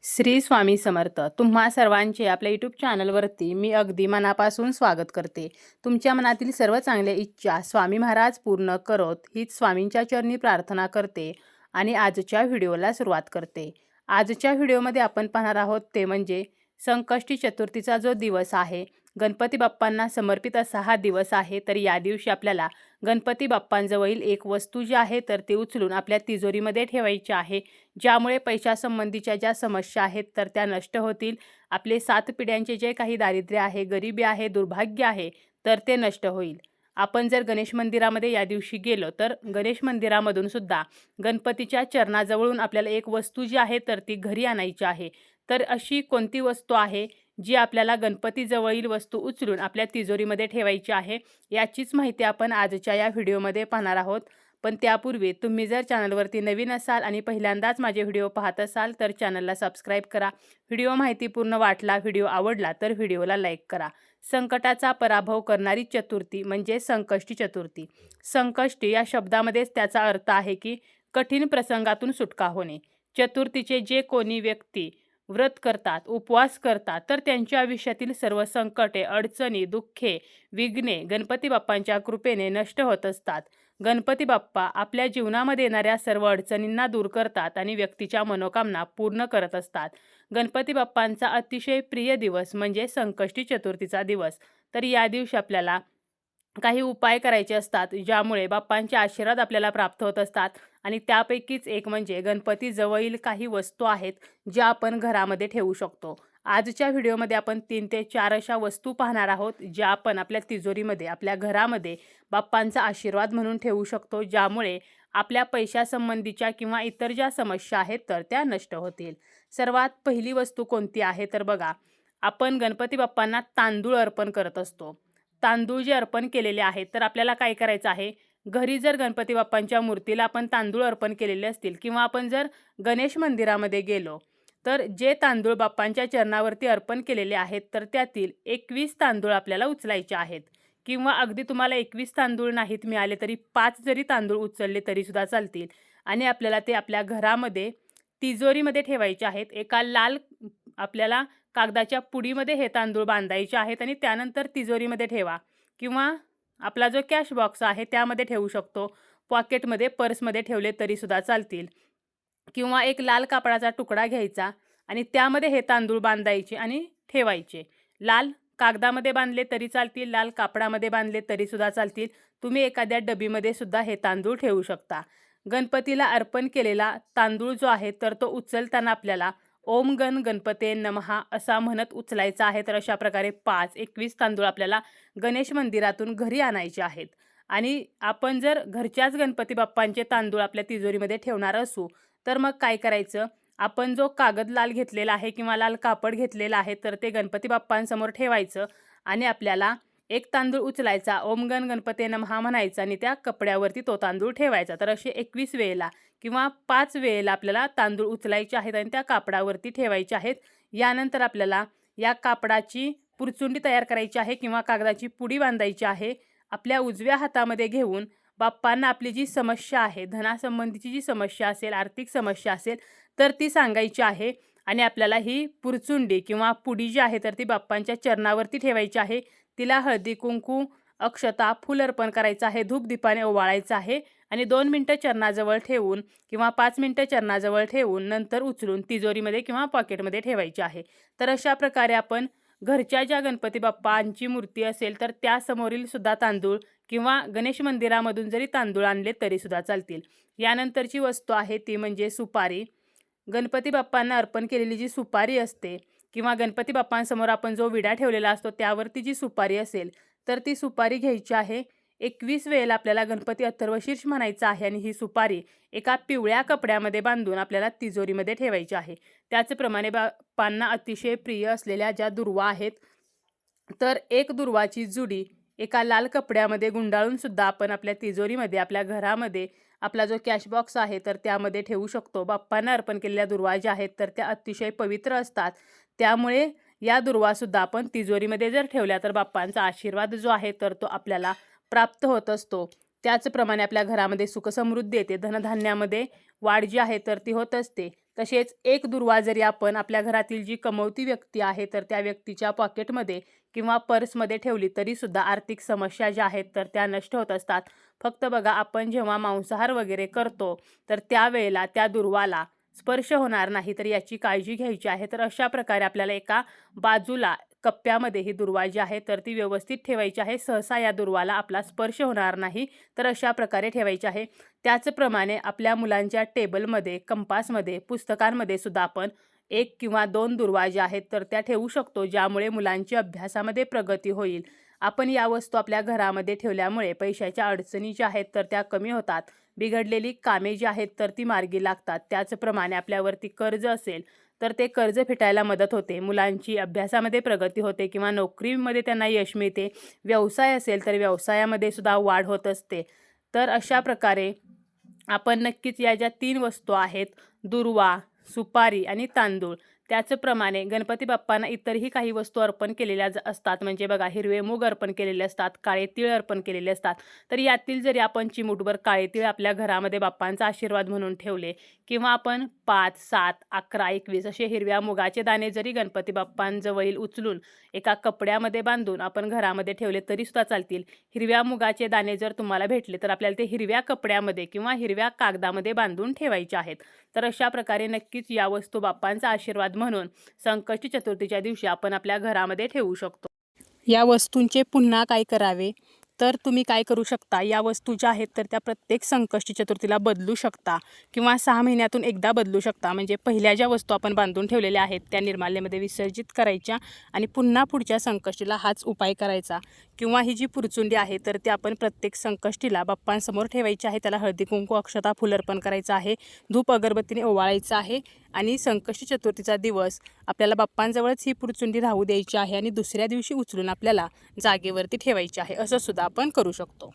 श्री स्वामी समर्थ. तुम्हा सर्वांचे आपल्या यूट्यूब चॅनलवरती मी अगदी मनापासून स्वागत करते. तुमच्या मनातील सर्व चांगल्या इच्छा स्वामी महाराज पूर्ण करोत हीच स्वामींच्या चरणी प्रार्थना करते आणि आजच्या व्हिडिओला सुरुवात करते. आजच्या व्हिडिओमध्ये आपण पाहणार आहोत ते म्हणजे संकष्टी चतुर्थीचा जो दिवस आहे, गणपती बाप्पांना समर्पित असा हा दिवस आहे. तर या दिवशी आपल्याला गणपती बाप्पांजवळील एक वस्तू जी आहे तर ती उचलून आपल्या तिजोरीमध्ये ठेवायची आहे, ज्यामुळे पैशासंबंधीच्या ज्या समस्या आहेत तर त्या नष्ट होतील. आपले 7 पिढ्यांचे जे काही दारिद्र्य आहे, गरिबी आहे, दुर्भाग्य आहे तर ते नष्ट होईल. आपण जर गणेश मंदिरामध्ये या दिवशी गेलो तर गणेश मंदिरामधून सुद्धा गणपतीच्या चरणाजवळून आपल्याला एक वस्तू जी आहे तर ती घरी आणायची आहे. तर अशी कोणती वस्तू आहे जी आपल्याला गणपतीजवळील वस्तू उचलून आपल्या तिजोरीमध्ये ठेवायची आहे, याचीच माहिती आपण आजच्या या व्हिडिओमध्ये पाहणार आहोत. पण त्यापूर्वी तुम्ही जर चॅनलवरती नवीन असाल आणि पहिल्यांदाच माझे व्हिडिओ पाहत असाल तर चॅनलला सबस्क्राईब करा. व्हिडिओ माहितीपूर्ण वाटला, व्हिडिओ आवडला तर व्हिडिओला लाईक करा. संकटाचा पराभव करणारी चतुर्थी म्हणजे संकष्टी चतुर्थी. संकष्टी या शब्दामध्येच त्याचा अर्थ आहे की कठीण प्रसंगातून सुटका होणे. चतुर्थीचे जे कोणी व्यक्ती व्रत करतात, उपवास करतात तर त्यांच्या आयुष्यातील सर्व संकटे, अडचणी, दुःखे, विघ्ने गणपती बाप्पांच्या कृपेने नष्ट होत असतात. गणपती बाप्पा आपल्या जीवनामध्ये येणाऱ्या सर्व अडचणींना दूर करतात आणि व्यक्तीच्या मनोकामना पूर्ण करत असतात. गणपती बाप्पांचा अतिशय प्रिय दिवस म्हणजे संकष्टी चतुर्थीचा दिवस. तर या दिवशी आपल्याला काही उपाय करायचे असतात, ज्यामुळे बाप्पांचे आशीर्वाद आपल्याला प्राप्त होत असतात. आणि त्यापैकीच एक म्हणजे गणपती जवळील काही वस्तू आहेत ज्या आपण घरामध्ये ठेवू शकतो. आजच्या व्हिडिओमध्ये आपण 3 ते 4 अशा वस्तू पाहणार आहोत, ज्या आपण आपल्या तिजोरीमध्ये, आपल्या घरामध्ये बाप्पांचा आशीर्वाद म्हणून ठेवू शकतो, ज्यामुळे आपल्या पैशासंबंधीच्या किंवा इतर ज्या समस्या आहेत तर त्या नष्ट होतील. सर्वात पहिली वस्तू कोणती आहे तर बघा, आपण गणपती बाप्पांना तांदूळ अर्पण करत असतो. तांदूळ जे अर्पण केलेले आहेत तर आपल्याला काय करायचं आहे, घरी जर गणपती बाप्पांच्या मूर्तीला आपण तांदूळ अर्पण केलेले असतील किंवा आपण जर गणेश मंदिरामध्ये गेलो तर जे तांदूळ बाप्पांच्या चरणावरती अर्पण केलेले आहेत तर त्यातील 21 तांदूळ आपल्याला उचलायचे आहेत. किंवा अगदी तुम्हाला 21 तांदूळ नाहीत मिळाले तरी 5 जरी तांदूळ उचलले तरीसुद्धा चालतील. आणि आपल्याला ते आपल्या घरामध्ये तिजोरीमध्ये ठेवायचे आहेत. एका लाल आपल्याला कागदाच्या पुडीमध्ये हे तांदूळ बांधायचे आहेत आणि त्यानंतर तिजोरीमध्ये ठेवा. किंवा आपला जो कॅश बॉक्स आहे त्यामध्ये ठेवू शकतो. पॉकेटमध्ये, पर्समध्ये ठेवले तरीसुद्धा चालतील. किंवा एक लाल कापडाचा तुकडा घ्यायचा आणि त्यामध्ये हे तांदूळ बांधायचे आणि ठेवायचे. लाल कागदामध्ये बांधले तरी चालतील, लाल कापडामध्ये बांधले तरीसुद्धा चालतील. तुम्ही एखाद्या डबीमध्ये सुद्धा हे तांदूळ ठेवू शकता. गणपतीला अर्पण केलेला तांदूळ जो आहे तर तो उचलताना आपल्याला ओम गण गणपते नमहा असा म्हणत उचलायचा आहे. तर अशा प्रकारे 21 तांदूळ आपल्याला गणेश मंदिरातून घरी आणायचे आहेत. आणि आपण जर घरच्याच गणपती बाप्पांचे तांदूळ आपल्या तिजोरीमध्ये ठेवणार असू तर मग काय करायचं, आपण जो कागद लाल घेतलेला आहे किंवा लाल कापड घेतलेला आहे तर ते गणपती बाप्पांसमोर ठेवायचं आणि आपल्याला एक तांदूळ उचलायचा, ओम गण गणपते नमहा म्हणायचा आणि त्या कपड्यावरती तो तांदूळ ठेवायचा. तर असे 21 वेळेला किंवा 5 वेळेला आपल्याला तांदूळ उचलायचे आहेत आणि त्या कापडावरती ठेवायचे आहेत. यानंतर आपल्याला या कापडाची पुरचुंडी तयार करायची आहे किंवा कागदाची पुडी बांधायची आहे. आपल्या उजव्या हातामध्ये घेऊन बाप्पांना आपली जी समस्या आहे, धनासंबंधीची जी समस्या असेल, आर्थिक समस्या असेल तर ती सांगायची आहे. आणि आपल्याला ही पुरचुंडी किंवा पुडी जी आहे तर ती बाप्पांच्या चरणावरती ठेवायची आहे. तिला हळदी, कुंकू, अक्षता, फूल अर्पण करायचं आहे, धूपदीपाने ओवाळायचं आहे आणि 2 मिनटं चरणाजवळ ठेवून किंवा 5 मिनटं चरणाजवळ ठेवून नंतर उचलून तिजोरीमध्ये किंवा पॉकेटमध्ये ठेवायची आहे. तर अशा प्रकारे आपण घरच्या ज्या गणपती बाप्पांची मूर्ती असेल तर त्यासमोरील सुद्धा तांदूळ किंवा गणेश मंदिरामधून जरी तांदूळ आणले तरीसुद्धा चालतील. यानंतरची वस्तू आहे ती म्हणजे सुपारी. गणपती बाप्पांना अर्पण केलेली जी सुपारी असते किंवा गणपती बाप्पांसमोर आपण जो विडा ठेवलेला असतो त्यावरती जी सुपारी असेल तर ती सुपारी घ्यायची आहे. 21 वेळेला आपल्याला गणपती अथर्वशीर्ष म्हणायचं आहे आणि ही सुपारी एका पिवळ्या कपड्यामध्ये बांधून आपल्याला तिजोरीमध्ये ठेवायची आहे. त्याचप्रमाणे बाप्पांना अतिशय प्रिय असलेल्या ज्या दुर्वा आहेत तर एक दुर्वाची जुडी एका लाल कपड्यामध्ये गुंडाळून सुद्धा आपण आपल्या तिजोरीमध्ये, आपल्या घरामध्ये आपला जो कॅश बॉक्स आहे तर त्यामध्ये ठेवू शकतो. बाप्पांना अर्पण केलेल्या दुर्वा ज्या आहेत तर त्या अतिशय पवित्र असतात. त्यामुळे या दुर्वासुद्धा आपण तिजोरीमध्ये जर ठेवल्या तर बाप्पांचा आशीर्वाद जो आहे तर तो आपल्याला प्राप्त होत असतो. त्याचप्रमाणे आपल्या घरामध्ये सुखसमृद्धी येते, धनधान्यामध्ये वाढ जी आहे तर ती होत असते. तसेच एक दुर्वा जरी आपण आपल्या घरातील जी कमवती व्यक्ती आहे तर त्या व्यक्तीच्या पॉकेटमध्ये किंवा पर्समध्ये ठेवली तरी सुद्धा आर्थिक समस्या ज्या आहेत तर त्या नष्ट होत असतात. फक्त बघा, आपण जेव्हा मांसाहार वगैरे करतो तर त्यावेळेला त्या दुर्वाला स्पर्श होणार नाही, तर याची काळजी घ्यायची आहे. तर अशा प्रकारे आपल्याला एका बाजूला कप्प्यामध्ये ही दुर्वा जी आहे तर ती व्यवस्थित ठेवायची आहे. सहसा या दुर्वाला आपला स्पर्श होणार नाही, तर अशा प्रकारे ठेवायची आहे. त्याचप्रमाणे आपल्या मुलांच्या टेबलमध्ये, कंपासमध्ये, पुस्तकांमध्ये सुद्धा आपण 1 किंवा 2 दुर्वा ज्या आहेत तर त्या ठेवू शकतो, ज्यामुळे मुलांची अभ्यासामध्ये प्रगती होईल. आपण या वस्तू आपल्या घरामध्ये ठेवल्यामुळे पैशाच्या अडचणी ज्या आहेत तर त्या कमी होतात. बिघडलेली कामे जी आहेत तर ती मार्गी लागतात. त्याचप्रमाणे आपल्यावरती कर्ज असेल तर ते कर्ज फेटायला मदत होते. मुलांची अभ्यासामध्ये प्रगती होते किंवा नोकरीमध्ये त्यांना यश मिळते. व्यवसाय असेल तर व्यवसायामध्ये सुद्धा वाढ होत असते. तर अशा प्रकारे आपण नक्कीच या ज्या 3 वस्तू आहेत, दुर्वा, सुपारी आणि तांदूळ, त्याचप्रमाणे गणपती बाप्पांना इतरही काही वस्तू अर्पण केलेल्या असतात. म्हणजे बघा, हिरवे मूग अर्पण केलेले असतात, काळे तीळ अर्पण केलेले असतात. तर यातील जरी आपण चिमूटभर काळे तीळ आपल्या घरामध्ये बाप्पांचा आशीर्वाद म्हणून ठेवले किंवा आपण 5, 7, 11, 21 असे हिरव्या मुगाचे दाणे जरी गणपती बाप्पांजवळील उचलून एका कपड्यामध्ये बांधून आपण घरामध्ये ठेवले तरी सुद्धा चालतील. हिरव्या मुगाचे दाणे जर तुम्हाला भेटले तर आपल्याला ते हिरव्या कपड्यामध्ये किंवा हिरव्या कागदामध्ये बांधून ठेवायचे आहेत. तर अशा प्रकारे नक्कीच या वस्तू बाप्पांचा आशीर्वाद म्हणून संकष्टी चतुर्थीच्या दिवशी आपण आपल्या घरामध्ये ठेवू शकतो. या वस्तूंचे पुन्हा काय करावे, तर तुम्ही काय करू शकता, या वस्तू ज्या आहेत तर त्या प्रत्येक संकष्टी चतुर्थीला बदलू शकता किंवा 6 महिन्यातून एकदा बदलू शकता. म्हणजे पहिल्या ज्या वस्तू आपण बांधून ठेवलेल्या आहेत त्या निर्माल्यमध्ये विसर्जित करायच्या आणि पुन्हा पुढच्या संकष्टीला हाच उपाय करायचा. किंवा ही जी पुरचुंडी आहे तर ती आपण प्रत्येक संकष्टीला बाप्पांसमोर ठेवायची आहे. त्याला हळदी कुंकू, अक्षता, फुल अर्पण करायचं आहे. धूप अगरबत्तीने ओवाळायचं आहे आणि संकष्टी चतुर्थीचा दिवस आपल्याला बाप्पांजवळच ही पुरचुंडी राहू द्यायची आहे आणि दुसऱ्या दिवशी उचलून आपल्याला जागेवरती ठेवायची आहे. असं सुद्धा आपण करू शकतो.